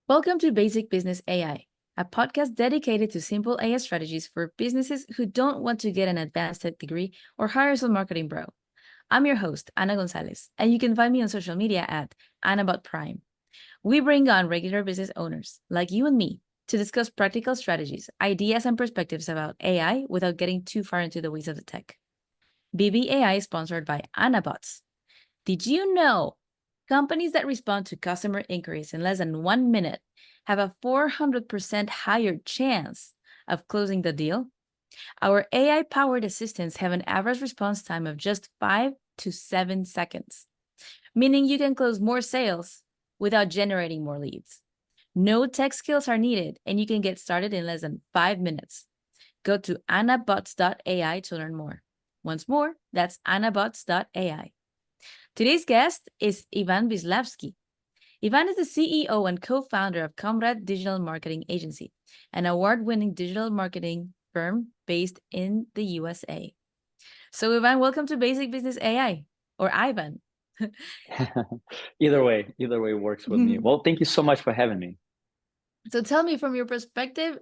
Welcome to Basic Business AI, a podcast dedicated to simple AI strategies for businesses who don't want to get an advanced tech degree or hire some marketing bro. I'm your host, Ana Gonzalez, and you can find me on social media at AnnaBotPrime. We bring on regular business owners like you and me to discuss practical strategies, ideas, and perspectives about AI without getting too far into the weeds of the tech. BBAI is sponsored by AnnaBots. Did you know companies that respond to customer inquiries in less than 1 minute have a 400% higher chance of closing the deal? Our AI-powered assistants have an average response time of just 5 to 7 seconds, meaning you can close more sales without generating more leads. No tech skills are needed, and you can get started in less than 5 minutes. Go to annabots.ai to learn more. Once more, that's annabots.ai. Today's guest is Ivan Vislavskiy. Ivan is the CEO and co-founder of Comrade Digital Marketing Agency, an award-winning digital marketing firm based in the USA. So Ivan, welcome to Basic Business AI, or Ivan. Either way works with me. Well, thank you so much for having me. So tell me, from your perspective,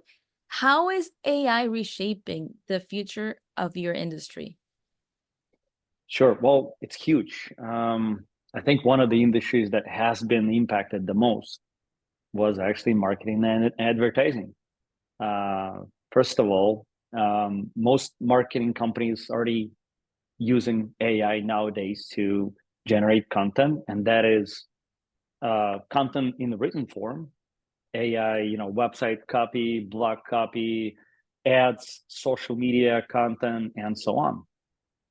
how is AI reshaping the future of your industry? Sure. Well, it's huge. I think one of the industries that has been impacted the most was actually marketing and advertising. First of all, most marketing companies already using AI nowadays to generate content, and that is content in the written form, AI, website copy, blog copy, ads, social media content, and so on.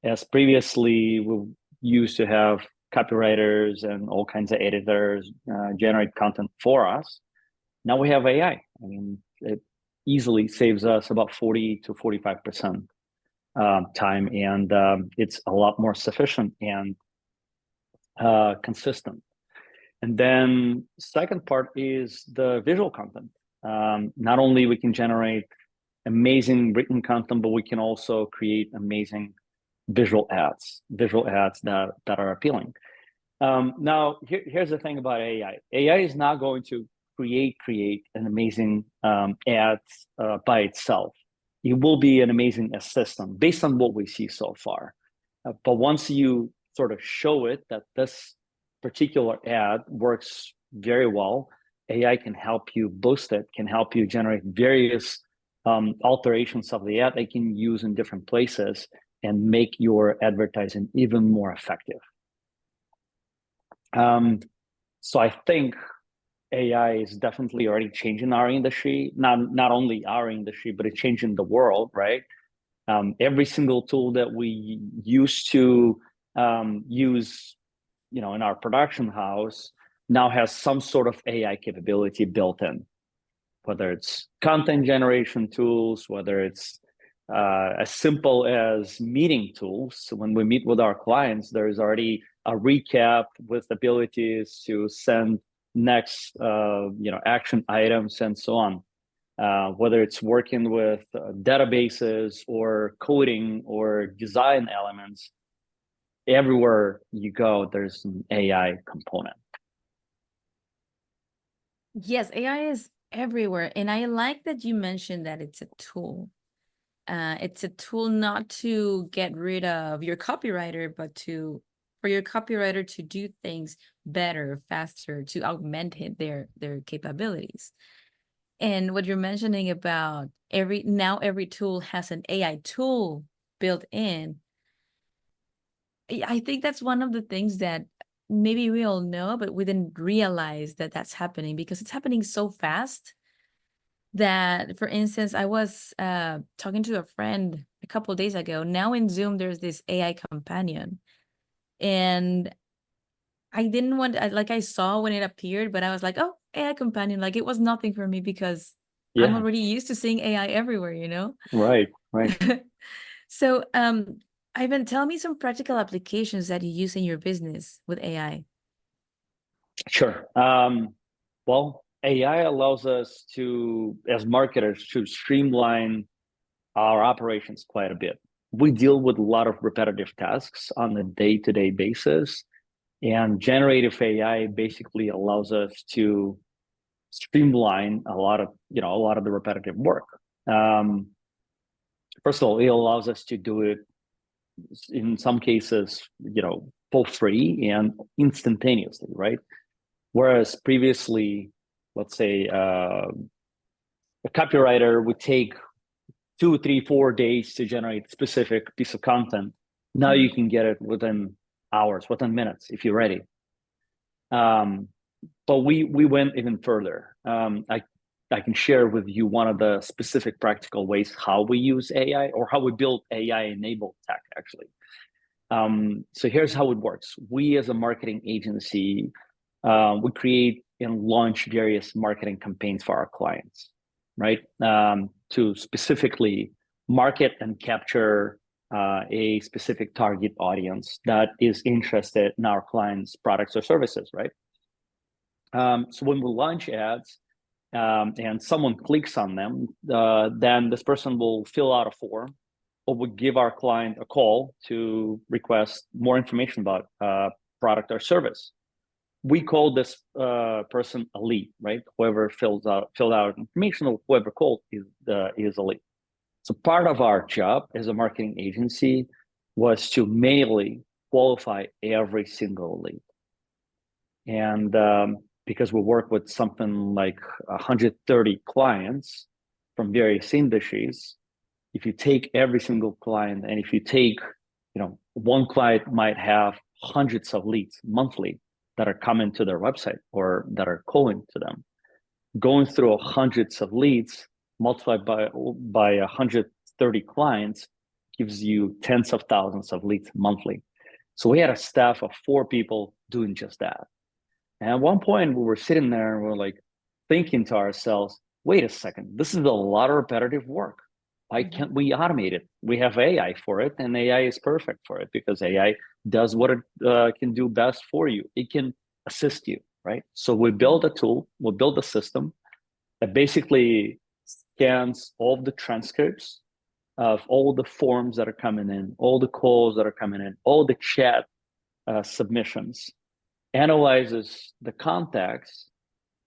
As previously, we used to have copywriters and all kinds of editors generate content for us. Now we have AI. I mean, it easily saves us about 40 to 45% time, and it's a lot more sufficient and consistent. And then second part is the visual content. Not only we can generate amazing written content, but we can also create amazing visual ads that are appealing. Now, here's the thing about AI. AI is not going to create an amazing ad by itself. It will be an amazing assistant based on what we see so far. But once you sort of show it that this particular ad works very well, AI can help you boost it, can help you generate various alterations of the ad they can use in different places and make your advertising even more effective. So I think AI is definitely already changing our industry, not only our industry, but it's changing the world, right? Every single tool that we used to use, in our production house now has some sort of AI capability built in, whether it's content generation tools, whether it's as simple as meeting tools. So when we meet with our clients, there is already a recap with abilities to send next, action items and so on. Whether it's working with databases or coding or design elements, everywhere you go, there's an AI component. Yes, AI is everywhere. And I like that you mentioned that it's a tool. It's a tool not to get rid of your copywriter, but for your copywriter to do things better, faster, to augment their capabilities. And what you're mentioning about every tool has an AI tool built in. I think that's one of the things that maybe we all know, but we didn't realize that that's happening because it's happening so fast that, for instance, I was talking to a friend a couple of days ago. Now in Zoom, there's this AI companion. And I didn't want, I saw when it appeared, but I was like, oh, AI companion. Like, it was nothing for me because I'm already used to seeing AI everywhere. Right. So, Ivan, tell me some practical applications that you use in your business with AI. Sure. Well, AI allows us to, as marketers, to streamline our operations quite a bit. We deal with a lot of repetitive tasks on a day-to-day basis, and generative AI basically allows us to streamline a lot of the repetitive work. First of all, it allows us to do it in some cases, for free and instantaneously, right? Whereas previously, let's say a copywriter would take 2, 3, 4 days to generate a specific piece of content. Now you can get it within hours, within minutes, if you're ready. But we went even further. I can share with you one of the specific practical ways how we use AI, or how we build AI-enabled tech, actually. So here's how it works. We, as a marketing agency, we create and launch various marketing campaigns for our clients, right? To specifically market and capture a specific target audience that is interested in our clients' products or services, right? So when we launch ads and someone clicks on them, then this person will fill out a form, or would give our client a call to request more information about product or service. We call this person a lead, right? Whoever filled out information, or whoever called is a lead. So part of our job as a marketing agency was to manually qualify every single lead. And because we work with something like 130 clients from various industries, if you take every single client, and if you take, one client might have hundreds of leads monthly that are coming to their website or that are calling to them, going through hundreds of leads multiplied by 130 clients gives you tens of thousands of leads monthly. So we had a staff of 4 people doing just that. And at one point we were sitting there and we're like thinking to ourselves, wait a second, this is a lot of repetitive work. Why can't we automate it? We have AI for it, and AI is perfect for it, because AI does what it can do best for you. It can assist you, right? So we build a tool, we build a system that basically scans all the transcripts of all the forms that are coming in, all the calls that are coming in, all the chat submissions, analyzes the context,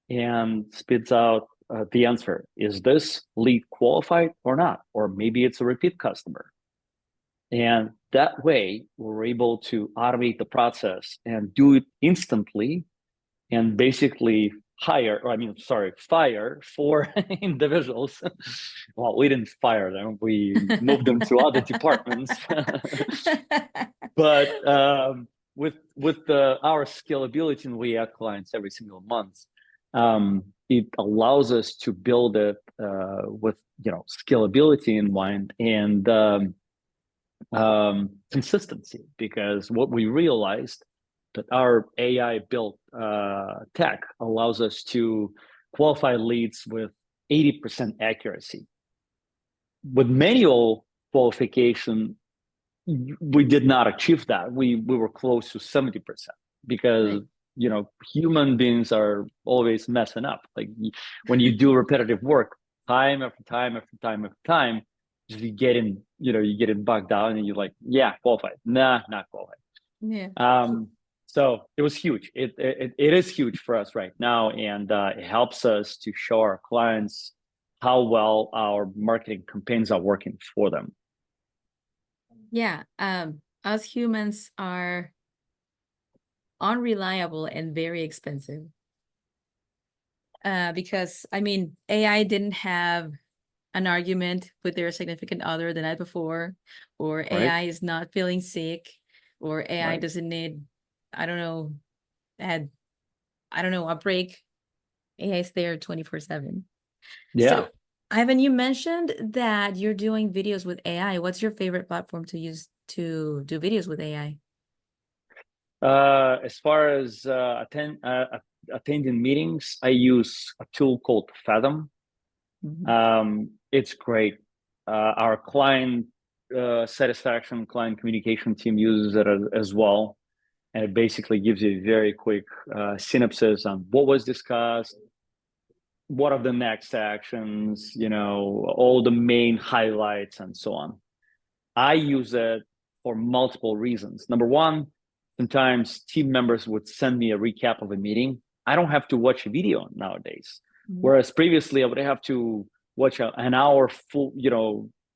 and spits out the answer. Is this lead qualified or not? Or maybe it's a repeat customer. And that way, we're able to automate the process and do it instantly, and basically fire 4 individuals. Well, we didn't fire them. We moved them to other departments. But with our scalability, and we add clients every single month, it allows us to build it with scalability in mind, and consistency. Because what we realized, that our AI built tech allows us to qualify leads with 80% accuracy. With manual qualification, we did not achieve that. We were close to 70%, because human beings are always messing up. Like when you do repetitive work time after time after time after time, you get in bogged down, and you're like, yeah, qualified. Nah, not qualified. Yeah. So it was huge. It is huge for us right now, and it helps us to show our clients how well our marketing campaigns are working for them. Yeah. Us humans are unreliable and very expensive. Because AI didn't have an argument with their significant other the night before, or Right. AI is not feeling sick, or AI Right. doesn't need, a break. AI is there 24/7. Yeah. So, Ivan, you mentioned that you're doing videos with AI. What's your favorite platform to use to do videos with AI? As far as attending meetings, I use a tool called Fathom. It's great. Our client satisfaction, client communication team uses it as well. And it basically gives you a very quick synopsis on what was discussed, what are the next actions, all the main highlights, and so on. I use it for multiple reasons. Number one, sometimes team members would send me a recap of a meeting. I don't have to watch a video nowadays. Whereas previously I would have to watch an hour full,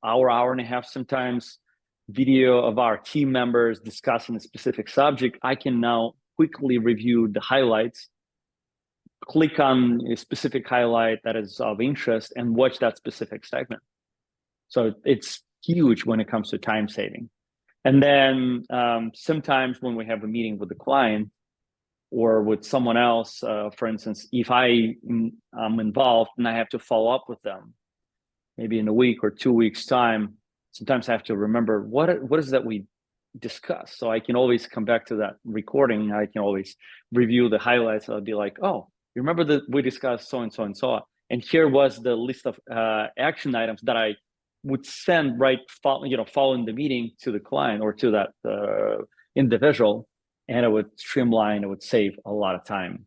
hour and a half sometimes video of our team members discussing a specific subject. I can now quickly review the highlights, click on a specific highlight that is of interest, and watch that specific segment. So it's huge when it comes to time saving. And then sometimes when we have a meeting with the client or with someone else, for instance, if I'm involved and I have to follow up with them, maybe in a week or 2 weeks time, sometimes I have to remember what is that we discussed. So I can always come back to that recording. I can always review the highlights. I'll be like, oh, you remember that we discussed so and so and so. And here was the list of action items that I would send following the meeting to the client or to that individual, and it would streamline, it would save a lot of time.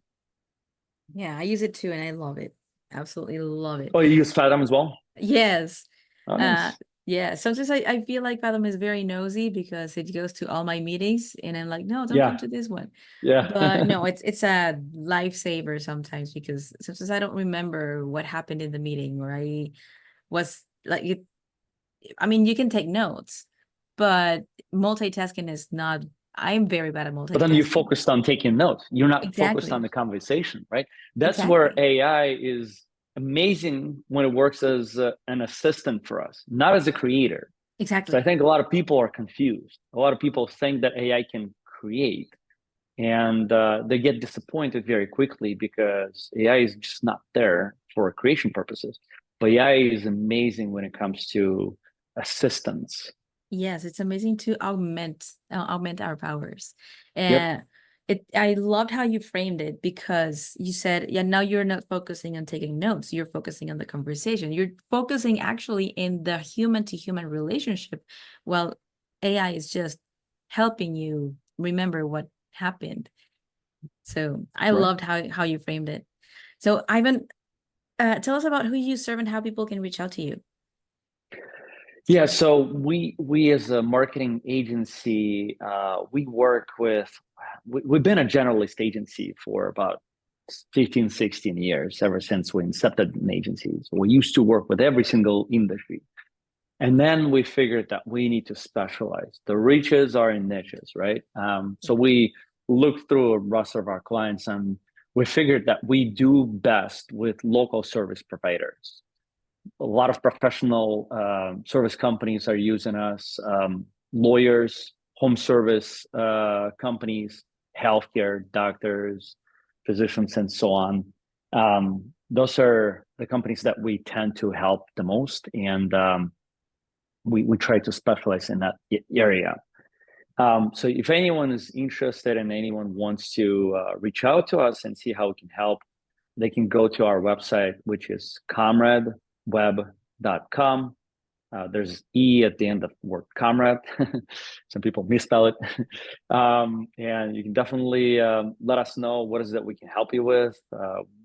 Yeah, I use it too, and I love it. Absolutely love it. Oh, you use Fathom as well? Yes. Oh, nice. Yeah, sometimes I feel like Fathom is very nosy because it goes to all my meetings, and I'm like, no, don't come Yeah, to this one. yeah. But no, it's a lifesaver sometimes, because sometimes I don't remember what happened in the meeting, or I was like, I mean, you can take notes, but multitasking is not, I'm very bad at But then you multitasking. focused on taking notes. You're not focused on Exactly. the conversation, right? That's where Exactly. AI is amazing when it works as an assistant for us, not as a creator. So I Exactly. think a lot of people are confused. A lot of people think that AI can create, and they get disappointed very quickly because AI is just not there for creation purposes. But AI is amazing when it comes to assistance. Yes, it's amazing to augment our powers. Yep. And I loved how you framed it, because you said, yeah, now you're not focusing on taking notes, you're focusing on the conversation. You're focusing actually in the human to human relationship, while AI is just helping you remember what happened. So I Right. loved how you framed it. So Ivan, tell us about who you serve and how people can reach out to you. Yeah, so we as a marketing agency, we work with, we've been a generalist agency for about 15, 16 years, ever since we incepted an agency. So we used to work with every single industry. And then we figured that we need to specialize. The riches are in niches, right? So we looked through a roster of our clients, and we figured that we do best with local service providers. A lot of professional service companies are using us, lawyers, home service companies, healthcare, doctors, physicians, and so on. Those are the companies that we tend to help the most, and we try to specialize in that area. So if anyone is interested and anyone wants to reach out to us and see how we can help, they can go to our website, which is comradeweb.com. There's E at the end of the word comrade. Some people misspell it. And you can definitely let us know what is it that we can help you with.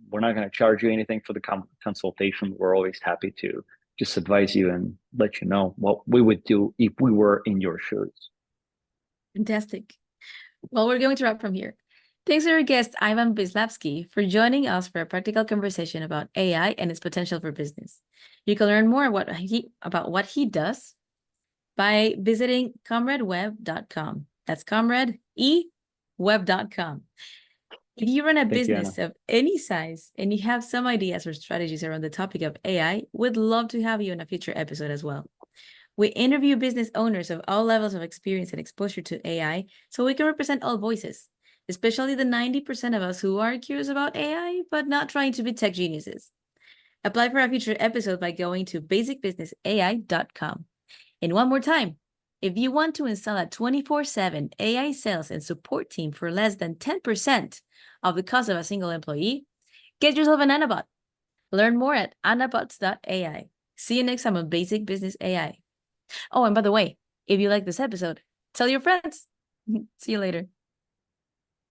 We're not going to charge you anything for the consultation. We're always happy to just advise you and let you know what we would do if we were in your shoes. Fantastic. Well, we're going to wrap from here. Thanks to our guest, Ivan Vislavskiy, for joining us for a practical conversation about AI and its potential for business. You can learn more about what he does by visiting comradeweb.com. That's comradeweb.com. If you run a Thank you, Anna. business of any size and you have some ideas or strategies around the topic of AI, we'd love to have you in a future episode as well. We interview business owners of all levels of experience and exposure to AI so we can represent all voices, especially the 90% of us who are curious about AI but not trying to be tech geniuses. Apply for a future episode by going to basicbusinessai.com. And one more time, if you want to install a 24/7 AI sales and support team for less than 10% of the cost of a single employee, get yourself an Anabot. Learn more at anabots.ai. See you next time on Basic Business AI. Oh, and by the way, if you like this episode, tell your friends. See you later.